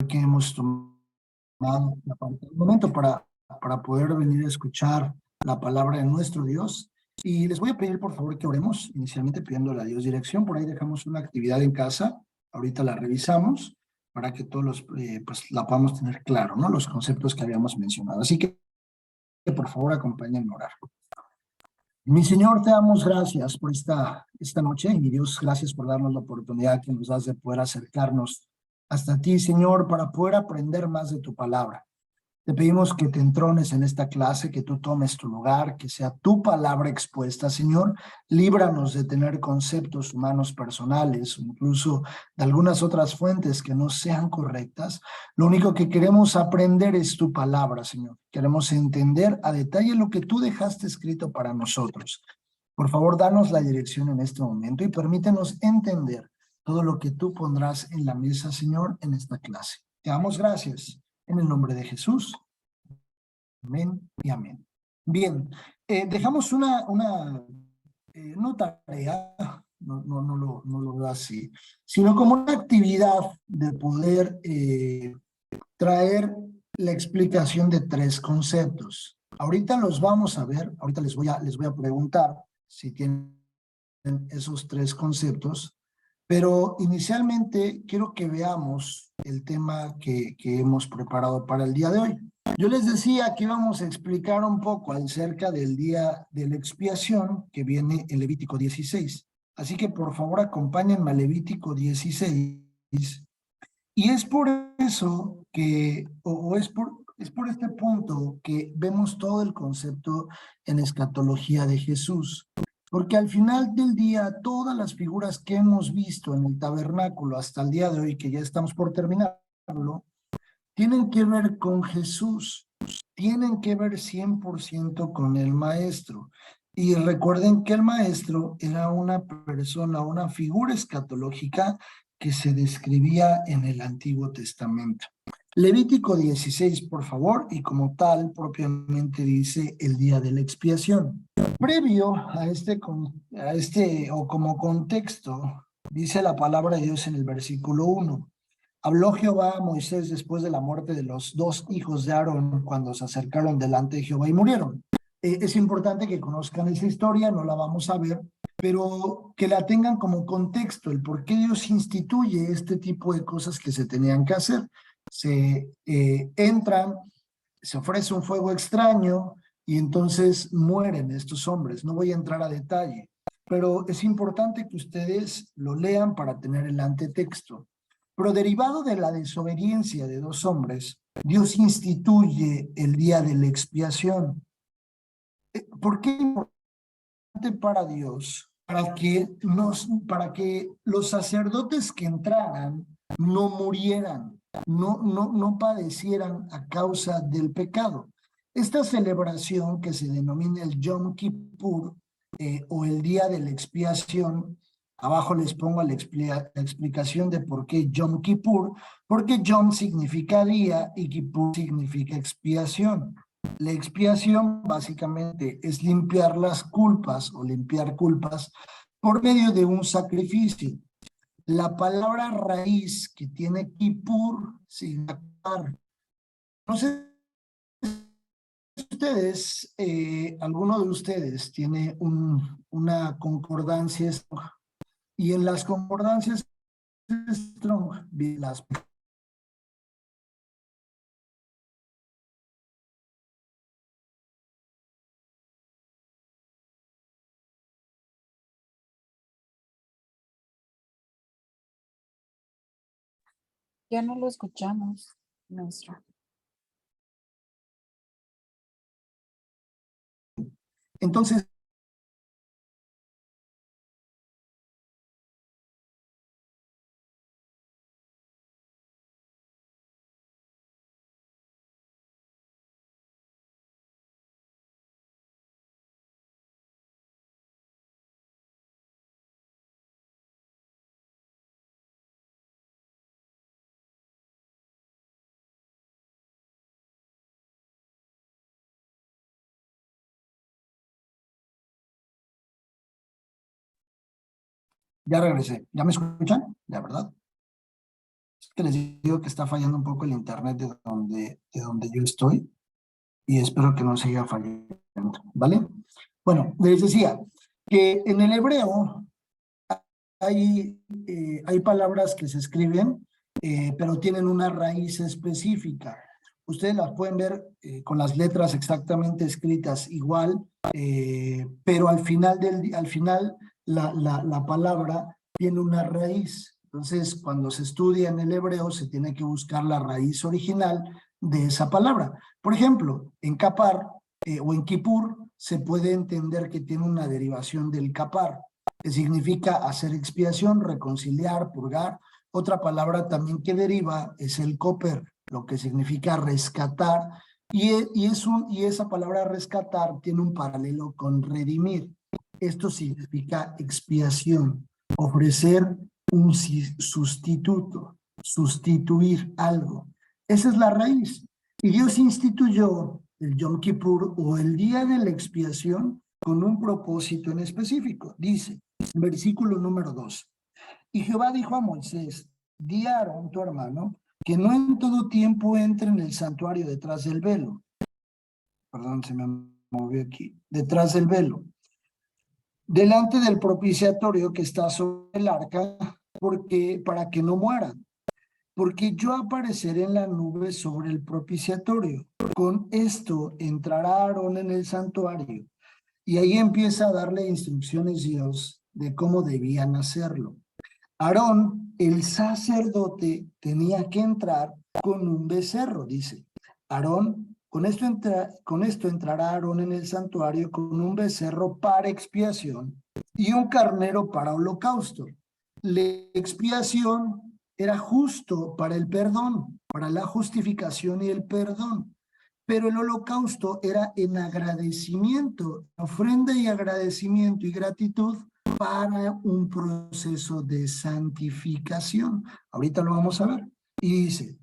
que hemos tomado el momento para poder venir a escuchar la palabra de nuestro Dios. Y les voy a pedir, por favor, que oremos, inicialmente pidiéndole a Dios dirección. Por ahí dejamos una actividad en casa, ahorita la revisamos para que todos pues la podamos tener claro, ¿no? Los conceptos que habíamos mencionado. Así que, por favor, acompáñenme a orar. Mi Señor, te damos gracias por esta noche, y mi Dios, gracias por darnos la oportunidad que nos das de poder acercarnos hasta ti, Señor, para poder aprender más de tu palabra. Te pedimos que te entrones en esta clase, que tú tomes tu lugar, que sea tu palabra expuesta, Señor. Líbranos de tener conceptos humanos personales, o incluso de algunas otras fuentes que no sean correctas. Lo único que queremos aprender es tu palabra, Señor. Queremos entender a detalle lo que tú dejaste escrito para nosotros. Por favor, danos la dirección en este momento y permítenos entender todo lo que tú pondrás en la mesa, Señor, en esta clase. Te damos gracias. En el nombre de Jesús. Amén y amén. Bien, dejamos no tarea, no lo veo así, sino como una actividad de poder traer la explicación de tres conceptos. Ahorita los vamos a ver, ahorita les voy a preguntar si tienen esos tres conceptos, pero inicialmente quiero que veamos el tema que hemos preparado para el día de hoy. Yo les decía que íbamos a explicar un poco acerca del día de la expiación que viene en Levítico 16. Así que por favor acompáñenme a Levítico 16. Y es por eso que, es por este punto que vemos todo el concepto en escatología de Jesús. Porque al final del día, todas las figuras que hemos visto en el tabernáculo hasta el día de hoy, que ya estamos por terminarlo, tienen que ver con Jesús, tienen que ver 100% con el Maestro. Y recuerden que el Maestro era una persona, una figura escatológica que se describía en el Antiguo Testamento. Levítico 16, por favor, y como tal, propiamente dice el día de la expiación. Previo a o como contexto, dice la palabra de Dios en el versículo 1. Habló Jehová a Moisés después de la muerte de los dos hijos de Aarón cuando se acercaron delante de Jehová y murieron. Es importante que conozcan esa historia, no la vamos a ver, pero que la tengan como contexto, el por qué Dios instituye este tipo de cosas que se tenían que hacer. Entran, se ofrece un fuego extraño y entonces mueren estos hombres. No voy a entrar a detalle, pero es importante que ustedes lo lean para tener el antetexto. Pero derivado de la desobediencia de dos hombres, Dios instituye el día de la expiación. ¿Por qué es importante para Dios? Para que los sacerdotes que entraran no murieran, no padecieran a causa del pecado. Esta celebración que se denomina el Yom Kippur o el día de la expiación. Abajo les pongo la explicación de por qué Yom Kippur, porque Yom significa día y Kippur significa expiación. La expiación básicamente es limpiar las culpas o limpiar culpas por medio de un sacrificio. La palabra raíz que tiene Kippur significa. No sé si ustedes, alguno de ustedes tiene una concordancia y en las concordancias Strong, las Ya no lo escuchamos, maestro. entonces ya regresé. ¿Ya me escuchan? ¿Ya, verdad? Que les digo que está fallando un poco el internet de donde yo estoy y espero que no siga fallando, ¿vale? Bueno, les decía que en el hebreo hay palabras que se escriben, pero tienen una raíz específica. Ustedes las pueden ver con las letras exactamente escritas igual, pero al final la palabra tiene una raíz. Entonces, cuando se estudia en el hebreo, se tiene que buscar la raíz original de esa palabra. Por ejemplo, en kapar o en kippur se puede entender que tiene una derivación del kapar, que significa hacer expiación, reconciliar, purgar. Otra palabra también que deriva es el koper, lo que significa rescatar, y esa palabra rescatar tiene un paralelo con redimir. Esto significa expiación, ofrecer un sustituto, sustituir algo. Esa es la raíz. Y Dios instituyó el Yom Kippur o el día de la expiación con un propósito en específico. Dice, versículo número 2. Y Jehová dijo a Moisés, di a Aarón, tu hermano, que no en todo tiempo entre en el santuario detrás del velo. Perdón, se me movió aquí. Detrás del velo. Delante del propiciatorio que está sobre el arca, para que no mueran. Porque yo apareceré en la nube sobre el propiciatorio. Con esto entrará Aarón en el santuario. Y ahí empieza a darle instrucciones Dios de cómo debían hacerlo. Aarón, el sacerdote, tenía que entrar con un becerro, dice. Aarón, con esto entrará Aarón en el santuario con un becerro para expiación y un carnero para holocausto. La expiación era justo para el perdón, para la justificación y el perdón. Pero el holocausto era en agradecimiento, ofrenda y agradecimiento y gratitud para un proceso de santificación. Ahorita lo vamos a ver. Y dice,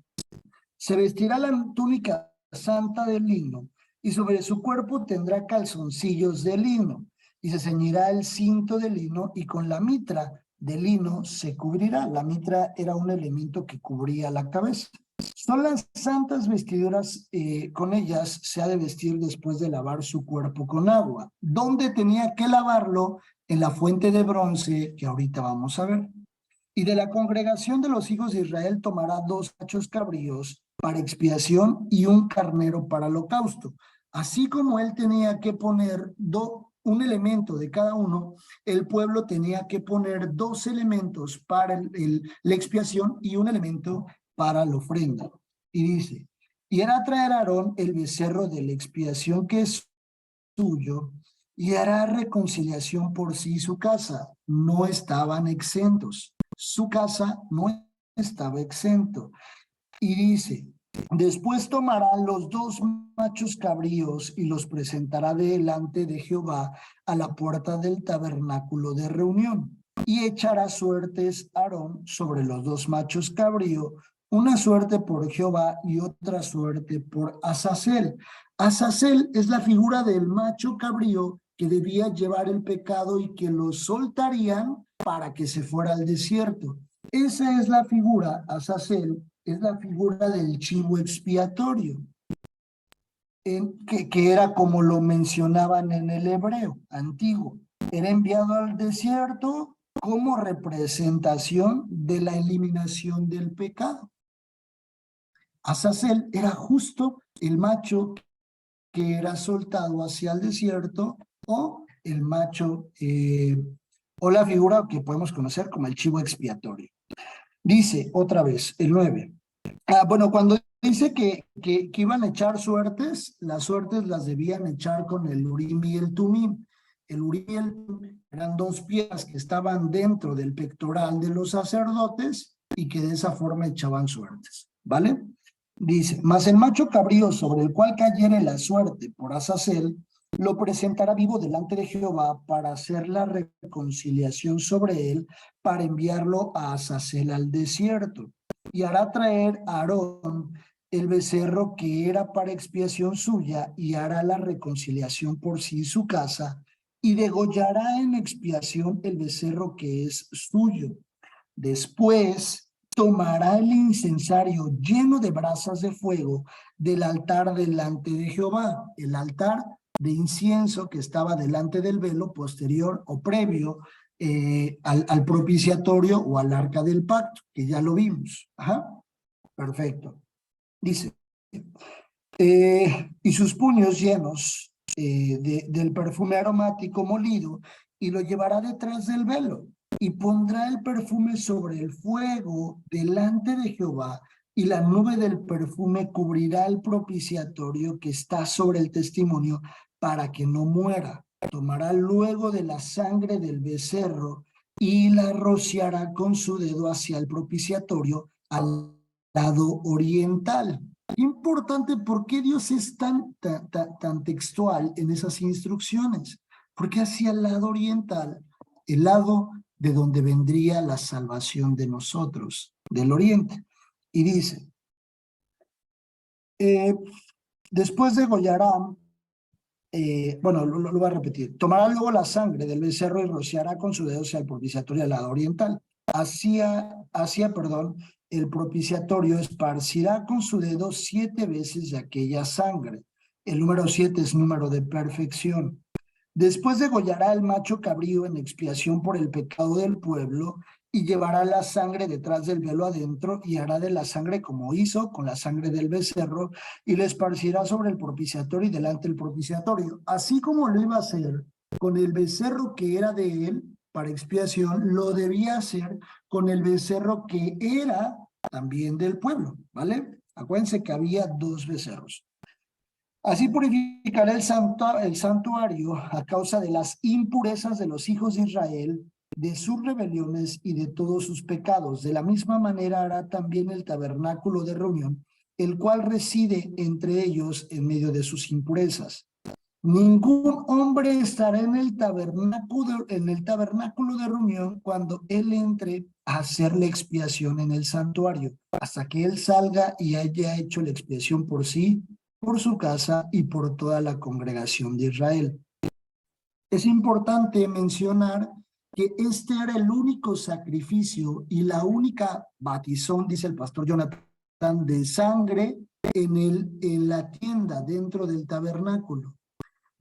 se vestirá la túnica santa de lino y sobre su cuerpo tendrá calzoncillos de lino y se ceñirá el cinto de lino y con la mitra de lino se cubrirá. La mitra era un elemento que cubría la cabeza. Son las santas vestiduras, con ellas se ha de vestir después de lavar su cuerpo con agua. ¿Dónde tenía que lavarlo? En la fuente de bronce que ahorita vamos a ver. Y de la congregación de los hijos de Israel tomará 2 machos cabríos para expiación y un carnero para holocausto. Así como él tenía que poner un elemento de cada uno, el pueblo tenía que poner 2 elementos para la expiación y un elemento para la ofrenda. Y dice, y hará traer a Aarón el becerro de la expiación que es suyo, y hará reconciliación por sí y su casa. No estaban exentos. Su casa no estaba exento. Y dice, después tomará los 2 machos cabríos y los presentará delante de Jehová a la puerta del tabernáculo de reunión. Y echará suertes Aarón sobre los 2 machos cabríos, una suerte por Jehová y otra suerte por Azazel. Azazel es la figura del macho cabrío que debía llevar el pecado y que lo soltarían para que se fuera al desierto. Esa es la figura, Azazel, es la figura del chivo expiatorio, que era como lo mencionaban en el hebreo antiguo. Era enviado al desierto como representación de la eliminación del pecado. Azazel era justo el macho que era soltado hacia el desierto, o el macho, o la figura que podemos conocer como el chivo expiatorio. Dice otra vez, el 9. Bueno, cuando dice que iban a echar suertes, las suertes las debían echar con el Urim y el Tumim. El Urim y el Tumim eran 2 piedras que estaban dentro del pectoral de los sacerdotes y que de esa forma echaban suertes, ¿vale? Dice, mas el macho cabrío sobre el cual cayere la suerte por Azazel, lo presentará vivo delante de Jehová para hacer la reconciliación sobre él, para enviarlo a Azazel al desierto. Y hará traer a Aarón el becerro que era para expiación suya, y hará la reconciliación por sí y su casa, y degollará en expiación el becerro que es suyo. Después tomará el incensario lleno de brasas de fuego del altar delante de Jehová, el altar de incienso que estaba delante del velo posterior o previo al propiciatorio o al arca del pacto, que ya lo vimos. Ajá, perfecto. Dice, y sus puños llenos del perfume aromático molido, y lo llevará detrás del velo, y pondrá el perfume sobre el fuego delante de Jehová, y la nube del perfume cubrirá el propiciatorio que está sobre el testimonio, para que no muera. Tomará luego de la sangre del becerro y la rociará con su dedo hacia el propiciatorio al lado oriental. Importante, ¿por qué Dios es tan textual en esas instrucciones? Porque hacia el lado oriental, el lado de donde vendría la salvación de nosotros, del oriente. Y dice, después degollará, bueno, lo voy a repetir, tomará luego la sangre del becerro y rociará con su dedo hacia el propiciatorio al lado oriental. Hacia, el propiciatorio esparcirá con su dedo 7 veces de aquella sangre. El número 7 es número de perfección. Después degollará el macho cabrío en expiación por el pecado del pueblo, y llevará la sangre detrás del velo adentro, y hará de la sangre como hizo con la sangre del becerro, y la esparcirá sobre el propiciatorio y delante del propiciatorio. Así como lo iba a hacer con el becerro que era de él para expiación, lo debía hacer con el becerro que era también del pueblo, ¿vale? Acuérdense que había 2 becerros. Así purificará el santuario a causa de las impurezas de los hijos de Israel, de sus rebeliones y de todos sus pecados. De la misma manera hará también el tabernáculo de reunión, el cual reside entre ellos en medio de sus impurezas. Ningún hombre estará en el tabernáculo de reunión cuando él entre a hacer la expiación en el santuario, hasta que él salga y haya hecho la expiación por sí, por su casa y por toda la congregación de Israel. Es importante mencionar que este era el único sacrificio y la única batizón, dice el pastor Jonathan, de sangre en la tienda dentro del tabernáculo.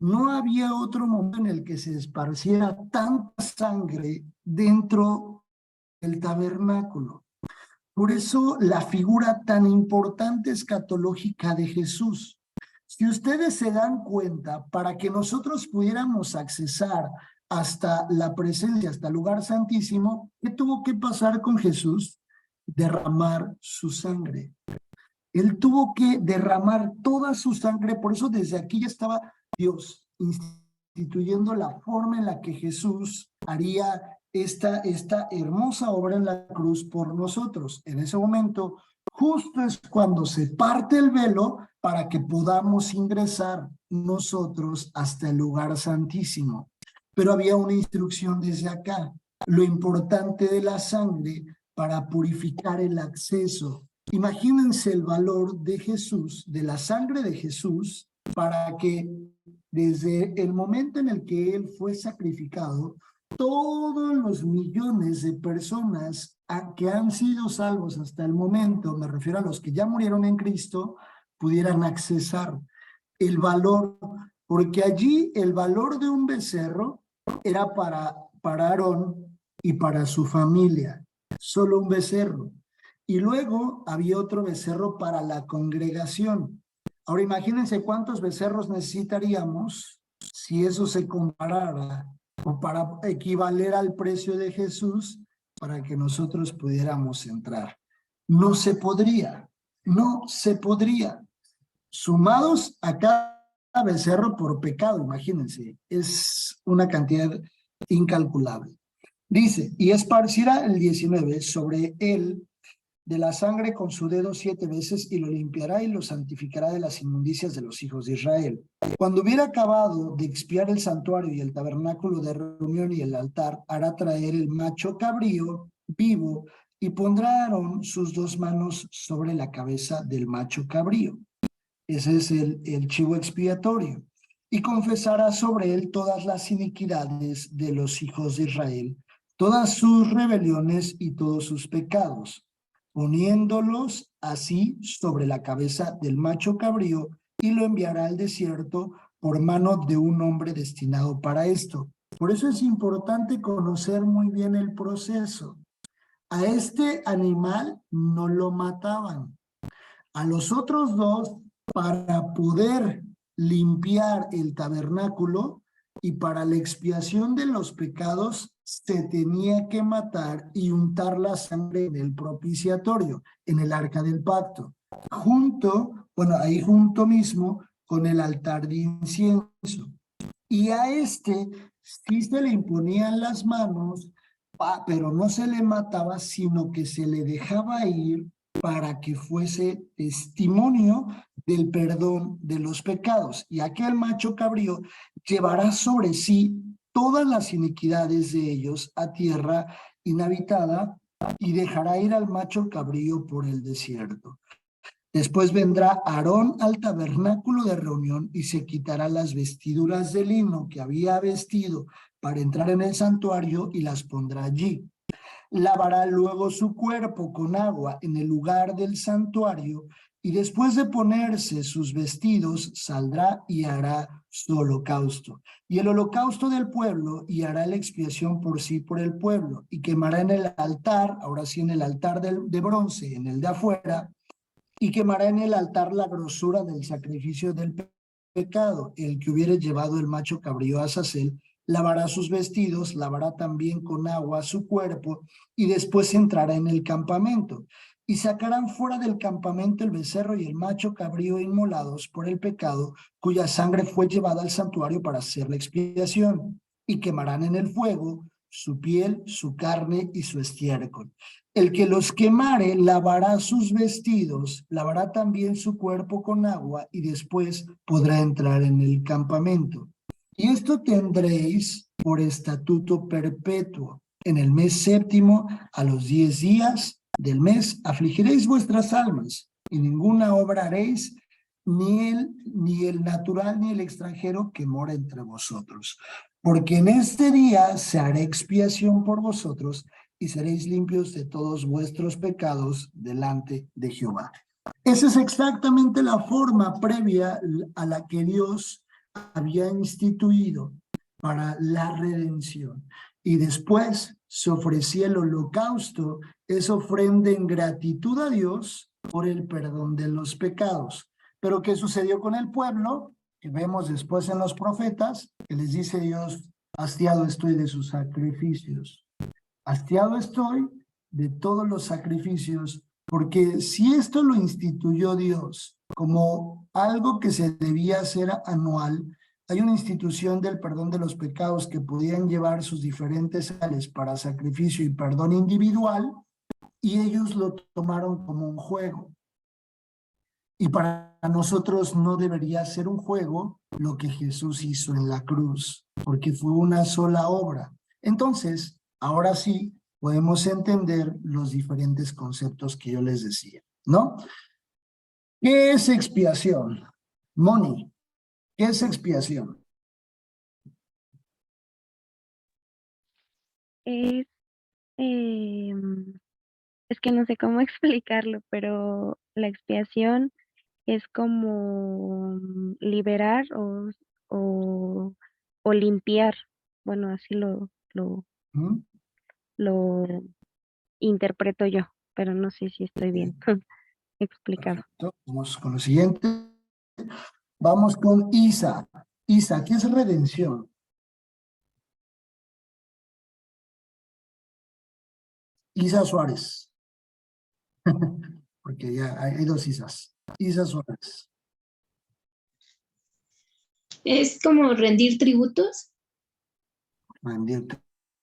No había otro momento en el que se esparciera tanta sangre dentro del tabernáculo. Por eso la figura tan importante escatológica de Jesús. Si ustedes se dan cuenta, para que nosotros pudiéramos accesar hasta la presencia, hasta el lugar santísimo, ¿qué tuvo que pasar con Jesús? Derramar su sangre. Él tuvo que derramar toda su sangre, por eso desde aquí ya estaba Dios instituyendo la forma en la que Jesús haría esta hermosa obra en la cruz por nosotros. En ese momento, justo es cuando se parte el velo para que podamos ingresar nosotros hasta el lugar santísimo. Pero había una instrucción desde acá. Lo importante de la sangre para purificar el acceso. Imagínense el valor de Jesús, de la sangre de Jesús, para que desde el momento en el que Él fue sacrificado, todos los millones de personas que han sido salvos hasta el momento, me refiero a los que ya murieron en Cristo, pudieran accesar el valor, porque allí el valor de un becerro era para Aarón y para su familia, solo un becerro. Y luego había otro becerro para la congregación. Ahora imagínense cuántos becerros necesitaríamos si eso se comparara o para equivaler al precio de Jesús para que nosotros pudiéramos entrar. No se podría, no se podría. Sumados a cada becerro por pecado, imagínense, es una cantidad incalculable. Dice, y esparcirá el 19 sobre él de la sangre con su dedo 7 veces, y lo limpiará y lo santificará de las inmundicias de los hijos de Israel. Cuando hubiera acabado de expiar el santuario y el tabernáculo de reunión y el altar, hará traer el macho cabrío vivo, y pondrá Aarón sus 2 manos sobre la cabeza del macho cabrío. Ese es el chivo expiatorio. Y confesará sobre él todas las iniquidades de los hijos de Israel, todas sus rebeliones y todos sus pecados. poniéndolos así sobre la cabeza del macho cabrío, y lo enviará al desierto por mano de un hombre destinado para esto. Por eso es importante conocer muy bien el proceso. A este animal no lo mataban. A los otros dos, para poder limpiar el tabernáculo y para la expiación de los pecados, se tenía que matar y untar la sangre en el propiciatorio, en el arca del pacto, ahí junto mismo con el altar de incienso. Y a este sí se le imponían las manos, pero no se le mataba, sino que se le dejaba ir para que fuese testimonio del perdón de los pecados. Y aquel macho cabrío llevará sobre sí todas las iniquidades de ellos a tierra inhabitada y dejará ir al macho cabrío por el desierto. Después vendrá Aarón al tabernáculo de reunión y se quitará las vestiduras de lino que había vestido para entrar en el santuario y las pondrá allí. Lavará luego su cuerpo con agua en el lugar del santuario y después de ponerse sus vestidos saldrá y hará su holocausto. Y el holocausto del pueblo y hará la expiación por sí por el pueblo y quemará en el altar, ahora sí en el altar de bronce, en el de afuera, y quemará en el altar la grosura del sacrificio del pecado. El que hubiere llevado el macho cabrío a Azazel, lavará sus vestidos, lavará también con agua su cuerpo, y después entrará en el campamento. Y sacarán fuera del campamento el becerro y el macho cabrío inmolados por el pecado, cuya sangre fue llevada al santuario para hacer la expiación. Y quemarán en el fuego su piel, su carne y su estiércol. El que los quemare lavará sus vestidos, lavará también su cuerpo con agua y después podrá entrar en el campamento. Y esto tendréis por estatuto perpetuo. En el mes séptimo, a los 10 días del mes, afligiréis vuestras almas y ninguna obra haréis, ni el natural ni el extranjero que mora entre vosotros. Porque en este día se hará expiación por vosotros y seréis limpios de todos vuestros pecados delante de Jehová. Esa es exactamente la forma previa a la que Dios había instituido para la redención. Y después se ofrecía el holocausto, es ofrenda en gratitud a Dios por el perdón de los pecados. Pero ¿qué sucedió con el pueblo? Que vemos después en los profetas, que les dice Dios, hastiado estoy de sus sacrificios. Hastiado estoy de todos los sacrificios, porque si esto lo instituyó Dios como algo que se debía hacer anual, hay una institución del perdón de los pecados que podían llevar sus diferentes sales para sacrificio y perdón individual, y ellos lo tomaron como un juego. Y para nosotros no debería ser un juego lo que Jesús hizo en la cruz, porque fue una sola obra. Entonces, ahora sí podemos entender los diferentes conceptos que yo les decía, ¿no? ¿Qué es expiación? Moni, ¿qué es expiación? Es, es que no sé cómo explicarlo, pero la expiación es como liberar o, o limpiar. Bueno, así ¿Mm? lo interpreto yo, pero no sé si estoy bien explicado. Perfecto. Vamos con lo siguiente. Vamos con Isa. Isa, ¿qué es redención? Isa Suárez. Porque ya hay dos Isas. Isa Suárez. Es como rendir tributos. Rendir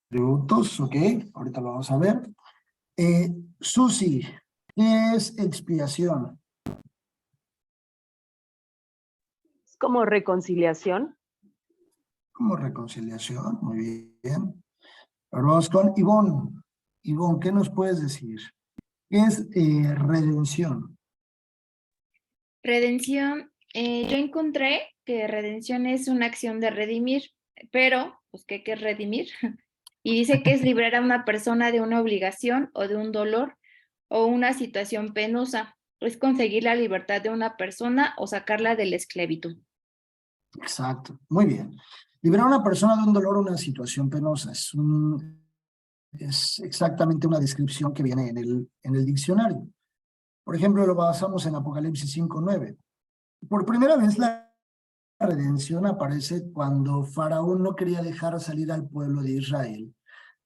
tributos, ok. Ahorita lo vamos a ver. Susi, ¿qué es expiación? Es como reconciliación. Como reconciliación, muy bien. Ahora vamos con Ivonne. Ivonne, ¿qué nos puedes decir? ¿Qué es redención? Redención, yo encontré que redención es una acción de redimir, pero, pues, ¿qué es redimir? Y dice que es liberar a una persona de una obligación o de un dolor o una situación penosa. Es conseguir la libertad de una persona o sacarla de la esclavitud. Exacto, muy bien. Liberar a una persona de un dolor o una situación penosa es exactamente una descripción que viene en el diccionario. Por ejemplo, lo basamos en Apocalipsis 5:9. Por primera vez la redención aparece cuando Faraón no quería dejar salir al pueblo de Israel,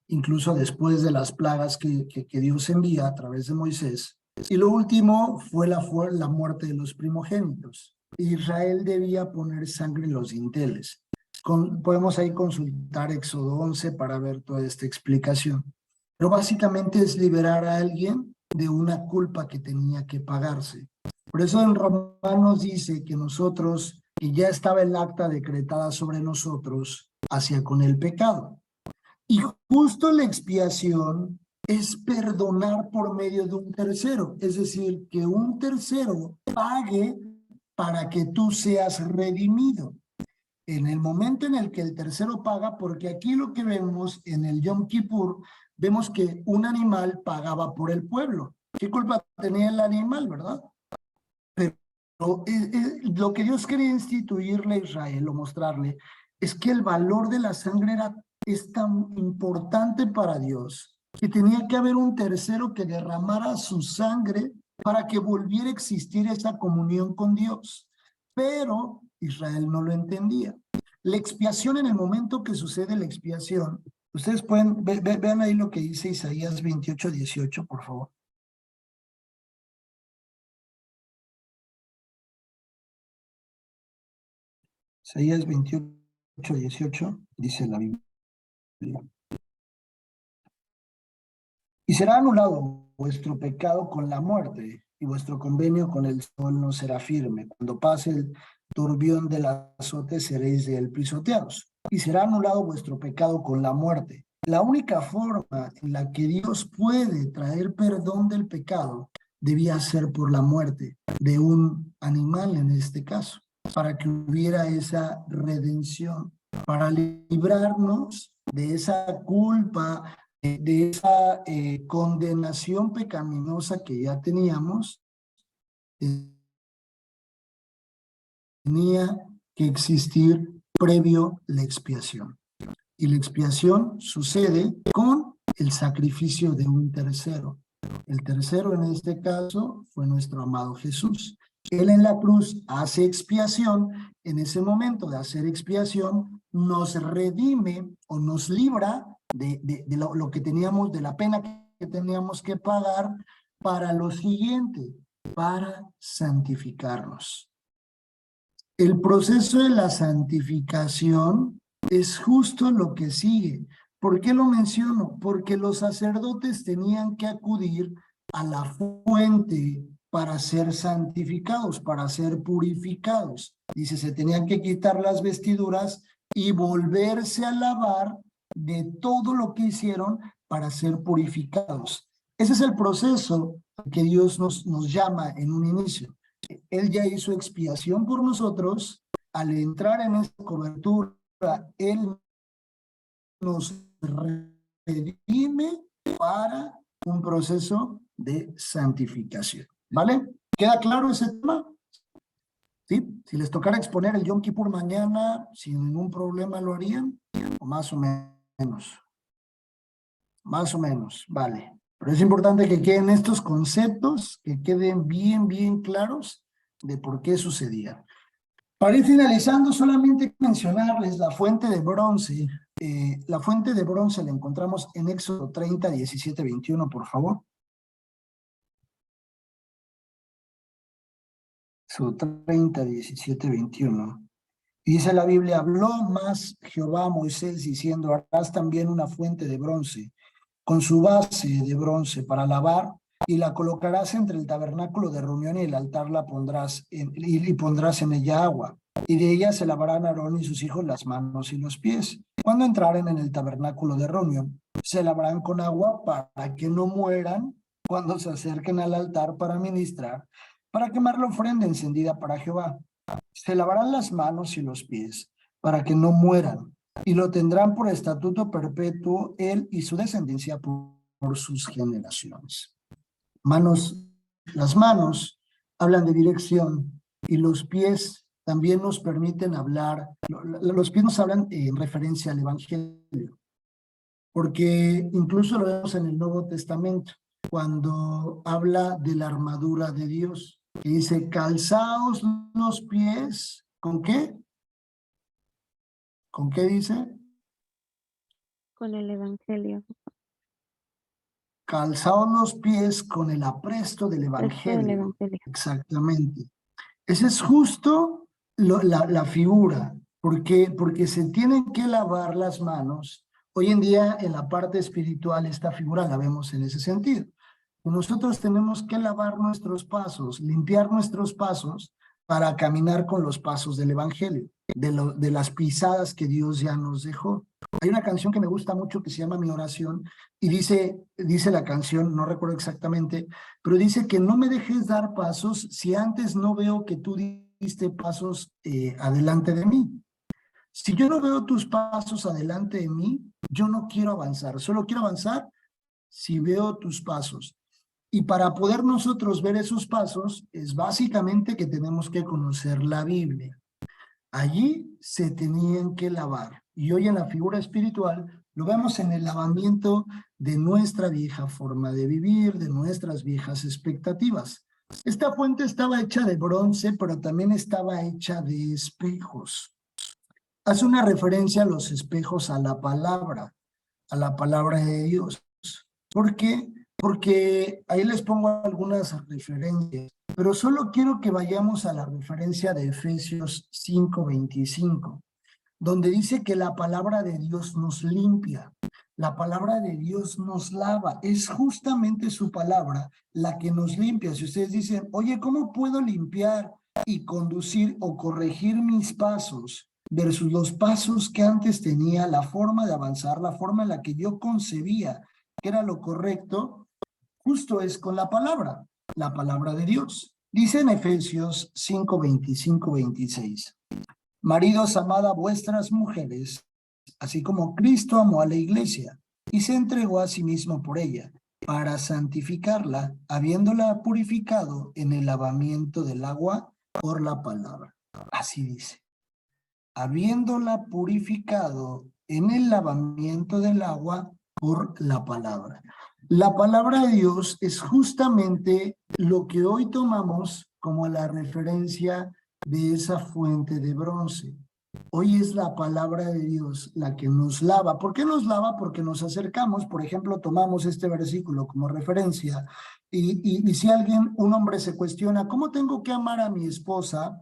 incluso después de las plagas que Dios envía a través de Moisés. Y lo último fue la muerte de los primogénitos. Israel debía poner sangre en los dinteles. Podemos ahí consultar Éxodo 11 para ver toda esta explicación. Pero básicamente es liberar a alguien de una culpa que tenía que pagarse. Por eso en Romanos dice que nosotros, que ya estaba el acta decretada sobre nosotros, hacia con el pecado. Y justo la expiación es perdonar por medio de un tercero, es decir, que un tercero pague para que tú seas redimido. En el momento en el que el tercero paga, porque aquí lo que vemos en el Yom Kippur, vemos que un animal pagaba por el pueblo. ¿Qué culpa tenía el animal, verdad? Pero lo que Dios quería instituirle a Israel o mostrarle es que el valor de la sangre es tan importante para Dios que tenía que haber un tercero que derramara su sangre para que volviera a existir esa comunión con Dios. Pero Israel no lo entendía. La expiación, en el momento que sucede la expiación, ustedes pueden, vean ahí lo que dice Isaías 28:18, por favor. Isaías 28:18 dice la Biblia. Y será anulado vuestro pecado con la muerte, y vuestro convenio con el sol no será firme. Cuando pase el turbión del azote, seréis de él pisoteados. Y será anulado vuestro pecado con la muerte. La única forma en la que Dios puede traer perdón del pecado debía ser por la muerte de un animal, en este caso, para que hubiera esa redención, para librarnos de esa culpa, de esa condenación pecaminosa que ya teníamos. Tenía que existir previo la expiación. Y la expiación sucede con el sacrificio de un tercero. El tercero en este caso fue nuestro amado Jesús. Él en la cruz hace expiación. En ese momento de hacer expiación nos redime o nos libra de lo que teníamos, de la pena que teníamos que pagar para lo siguiente, para santificarnos. El proceso de la santificación es justo lo que sigue. ¿Por qué lo menciono? Porque los sacerdotes tenían que acudir a la fuente para ser santificados, para ser purificados. Dice, se tenían que quitar las vestiduras y volverse a lavar de todo lo que hicieron para ser purificados. Ese es el proceso que Dios nos llama en un inicio. Él ya hizo expiación por nosotros. Al entrar en esta cobertura, Él nos redime para un proceso de santificación. ¿Vale? ¿Queda claro ese tema? ¿Sí? Si les tocara exponer el Yom Kippur mañana, sin ningún problema lo harían, o más o menos. Más o menos, vale. Pero es importante que queden estos conceptos, que queden bien claros de por qué sucedía. Para ir finalizando, solamente mencionarles la fuente de bronce. La fuente de bronce la encontramos en Éxodo 30, 17, 21, por favor. Éxodo 30, 17, 21. Y dice la Biblia, habló más Jehová a Moisés diciendo, harás también una fuente de bronce, con su base de bronce para lavar, y la colocarás entre el tabernáculo de reunión y el altar la pondrás y pondrás en ella agua, y de ella se lavarán Aarón y sus hijos las manos y los pies. Cuando entraren en el tabernáculo de reunión, se lavarán con agua para que no mueran cuando se acerquen al altar para ministrar, para quemar la ofrenda encendida para Jehová. Se lavarán las manos y los pies para que no mueran, y lo tendrán por estatuto perpetuo él y su descendencia por sus generaciones. Las manos hablan de dirección y los pies también nos permiten hablar, los pies nos hablan en referencia al Evangelio, porque incluso lo vemos en el Nuevo Testamento, cuando habla de la armadura de Dios, que dice, calzaos los pies, ¿con qué? ¿Con qué dice? Con el Evangelio, Calzaos los pies con el apresto del resto del Evangelio. Evangelio. Exactamente. Esa es justo la figura, porque se tienen que lavar las manos. Hoy en día en la parte espiritual esta figura la vemos en ese sentido. Nosotros tenemos que lavar nuestros pasos, limpiar nuestros pasos para caminar con los pasos del Evangelio, de las pisadas que Dios ya nos dejó. Hay una canción que me gusta mucho que se llama Mi Oración y dice la canción, no recuerdo exactamente, pero dice que no me dejes dar pasos si antes no veo que tú diste pasos adelante de mí. Si yo no veo tus pasos adelante de mí, yo no quiero avanzar, solo quiero avanzar si veo tus pasos. Y para poder nosotros ver esos pasos, es básicamente que tenemos que conocer la Biblia. Allí se tenían que lavar. Y hoy en la figura espiritual lo vemos en el lavamiento de nuestra vieja forma de vivir, de nuestras viejas expectativas. Esta fuente estaba hecha de bronce, pero también estaba hecha de espejos. Hace una referencia a los espejos a la palabra de Dios. ¿Por qué? Porque ahí les pongo algunas referencias, pero solo quiero que vayamos a la referencia de Efesios 5:25, donde dice que la palabra de Dios nos limpia, la palabra de Dios nos lava, es justamente su palabra la que nos limpia. Si ustedes dicen, oye, ¿cómo puedo limpiar y conducir o corregir mis pasos versus los pasos que antes tenía, la forma de avanzar, la forma en la que yo concebía que era lo correcto? Justo es con la palabra de Dios. Dice en Efesios 5:25-26, maridos, amad a vuestras mujeres, así como Cristo amó a la iglesia y se entregó a sí mismo por ella, para santificarla, habiéndola purificado en el lavamiento del agua por la palabra. Así dice, habiéndola purificado en el lavamiento del agua por la palabra. La palabra de Dios es justamente lo que hoy tomamos como la referencia de esa fuente de bronce. Hoy es la palabra de Dios la que nos lava. ¿Por qué nos lava? Porque nos acercamos, por ejemplo, tomamos este versículo como referencia y si un hombre se cuestiona, ¿cómo tengo que amar a mi esposa?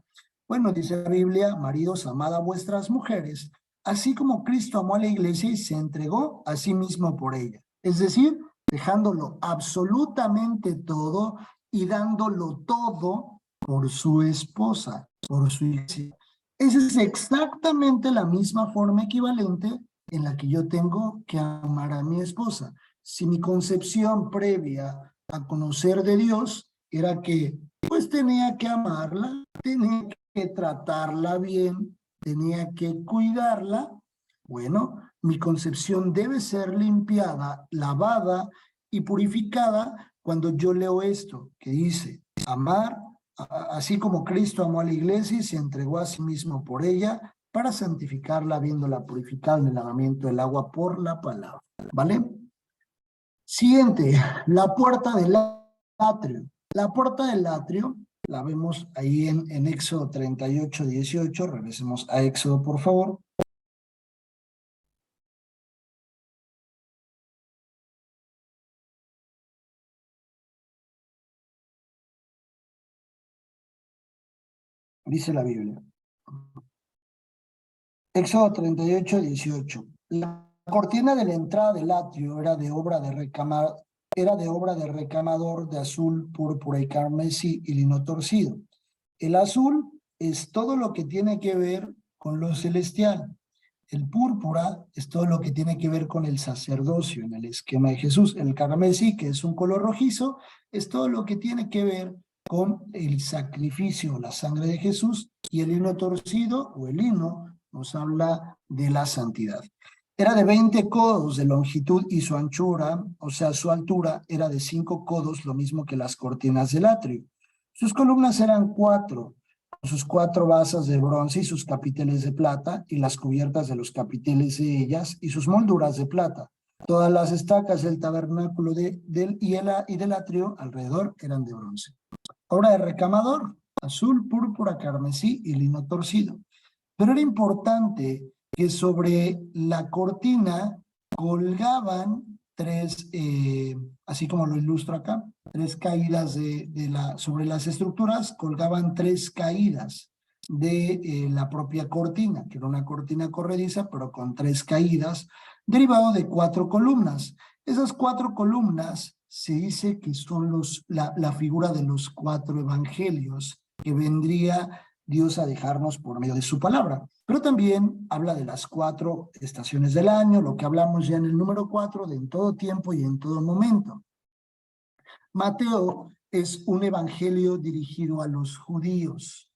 Bueno, dice la Biblia, maridos, amad a vuestras mujeres, así como Cristo amó a la iglesia y se entregó a sí mismo por ella. Es decir, dejándolo absolutamente todo y dándolo todo por su esposa, por su iglesia. Esa es exactamente la misma forma equivalente en la que yo tengo que amar a mi esposa. Si mi concepción previa a conocer de Dios era que pues tenía que amarla, tenía que tratarla bien, tenía que cuidarla, bueno, mi concepción debe ser limpiada, lavada y purificada cuando yo leo esto que dice, amar, así como Cristo amó a la iglesia y se entregó a sí mismo por ella, para santificarla, habiéndola purificado en el lavamiento del agua por la palabra. ¿Vale? Siguiente, la puerta del atrio. La puerta del atrio la vemos ahí en Éxodo 38:18. Regresemos a Éxodo, por favor. Dice la Biblia. Éxodo 38:18. La cortina de la entrada del atrio era de obra de recamador de azul, púrpura y carmesí y lino torcido. El azul es todo lo que tiene que ver con lo celestial. El púrpura es todo lo que tiene que ver con el sacerdocio en el esquema de Jesús. El carmesí, que es un color rojizo, es todo lo que tiene que ver con el sacrificio, la sangre de Jesús, y el lino torcido o el lino nos habla de la santidad. era de 20 codos de longitud y su anchura, o sea, su altura era de 5 codos, lo mismo que las cortinas del atrio. Sus columnas eran 4, con sus 4 basas de bronce y sus capiteles de plata, y las cubiertas de los capiteles de ellas y sus molduras de plata. Todas las estacas del tabernáculo y del atrio alrededor eran de bronce. Obra de recamador, azul, púrpura, carmesí y lino torcido. Pero era importante que sobre la cortina colgaban 3, así como lo ilustro acá, 3 caídas sobre las estructuras, colgaban 3 caídas de la propia cortina, que era una cortina corrediza, pero con 3 caídas, derivado de 4 columnas. Esas 4 columnas se dice que son la figura de los 4 evangelios que vendría Dios a dejarnos por medio de su palabra. Pero también habla de las 4 estaciones del año, lo que hablamos ya en el número 4, de en todo tiempo y en todo momento. Mateo es un evangelio dirigido a los judíos.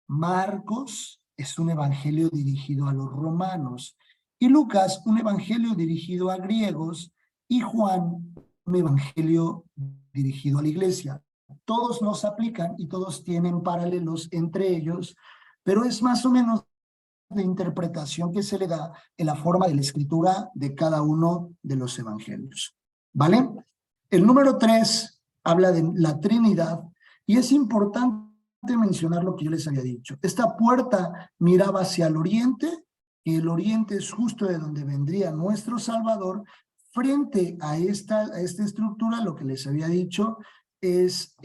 Marcos es un evangelio dirigido a los romanos. Y Lucas, un evangelio dirigido a griegos. Y Juan, un evangelio dirigido a la iglesia. Todos nos aplican y todos tienen paralelos entre ellos, pero es más o menos la interpretación que se le da en la forma de la escritura de cada uno de los evangelios. ¿Vale? El número 3 habla de la Trinidad y es importante mencionar lo que yo les había dicho. Esta puerta miraba hacia el oriente, y el oriente es justo de donde vendría nuestro Salvador. Frente a esta estructura, lo que les había dicho es,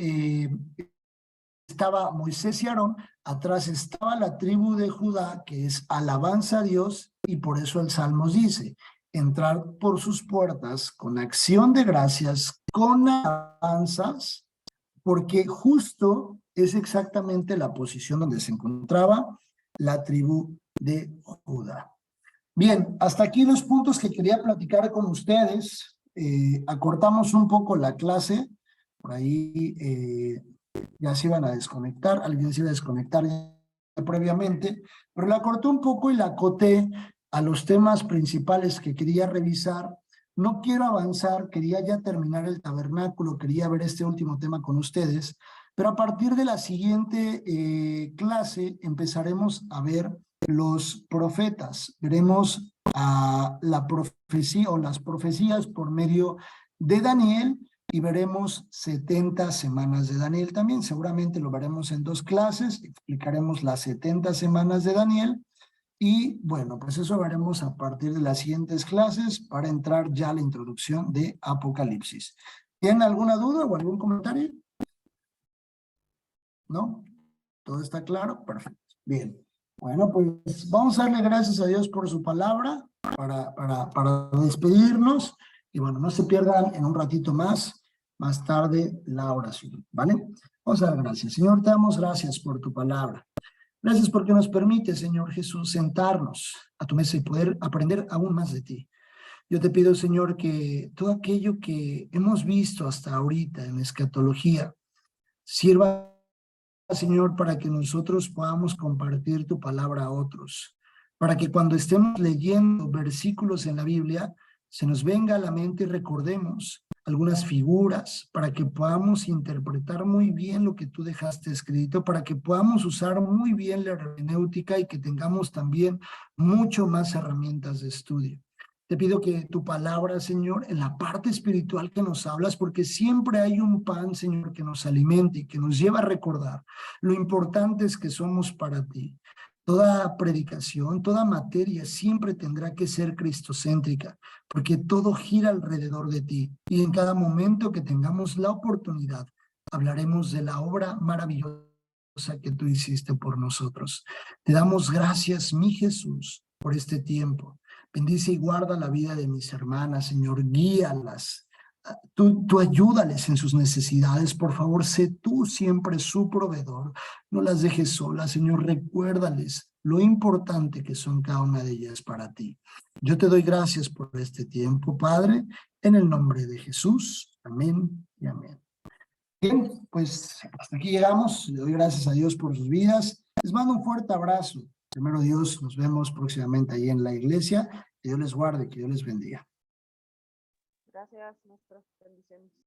estaba Moisés y Aarón, atrás estaba la tribu de Judá, que es alabanza a Dios, y por eso el Salmos dice, entrar por sus puertas con acción de gracias, con alabanzas, porque justo es exactamente la posición donde se encontraba la tribu de Judá. Bien, hasta aquí los puntos que quería platicar con ustedes. Acortamos un poco la clase, por ahí ya se iban a desconectar, alguien se iba a desconectar ya previamente, pero la acorté un poco y la acoté a los temas principales que quería revisar. No quiero avanzar, quería ya terminar el tabernáculo, quería ver este último tema con ustedes, pero a partir de la siguiente clase empezaremos a ver los profetas. Veremos a la profecía o las profecías por medio de Daniel y veremos 70 semanas de Daniel también. Seguramente lo veremos en 2 clases, explicaremos las 70 semanas de Daniel y bueno, pues eso veremos a partir de las siguientes clases para entrar ya a la introducción de Apocalipsis. ¿Tienen alguna duda o algún comentario? ¿No? ¿Todo está claro? Perfecto. Bien. Bueno, pues vamos a darle gracias a Dios por su palabra para despedirnos. Y bueno, no se pierdan en un ratito más tarde la oración, ¿vale? Vamos a dar gracias. Señor, te damos gracias por tu palabra. Gracias porque nos permite, Señor Jesús, sentarnos a tu mesa y poder aprender aún más de ti. Yo te pido, Señor, que todo aquello que hemos visto hasta ahorita en escatología sirva, Señor, para que nosotros podamos compartir tu palabra a otros, para que cuando estemos leyendo versículos en la Biblia, se nos venga a la mente y recordemos algunas figuras, para que podamos interpretar muy bien lo que tú dejaste escrito, para que podamos usar muy bien la hermenéutica y que tengamos también mucho más herramientas de estudio. Te pido que tu palabra, Señor, en la parte espiritual que nos hablas, porque siempre hay un pan, Señor, que nos alimente y que nos lleva a recordar lo importantes que somos para ti. Toda predicación, toda materia siempre tendrá que ser cristocéntrica, porque todo gira alrededor de ti. Y en cada momento que tengamos la oportunidad, hablaremos de la obra maravillosa que tú hiciste por nosotros. Te damos gracias, mi Jesús, por este tiempo. Bendice y guarda la vida de mis hermanas, Señor, guíalas. Tú ayúdales en sus necesidades, por favor, sé tú siempre su proveedor. No las dejes solas, Señor, recuérdales lo importante que son cada una de ellas para ti. Yo te doy gracias por este tiempo, Padre, en el nombre de Jesús. Amén y amén. Bien, pues hasta aquí llegamos. Le doy gracias a Dios por sus vidas. Les mando un fuerte abrazo. Primero Dios, nos vemos próximamente ahí en la iglesia Que Dios les guarde, que Dios les bendiga. Gracias, maestro. Bendiciones.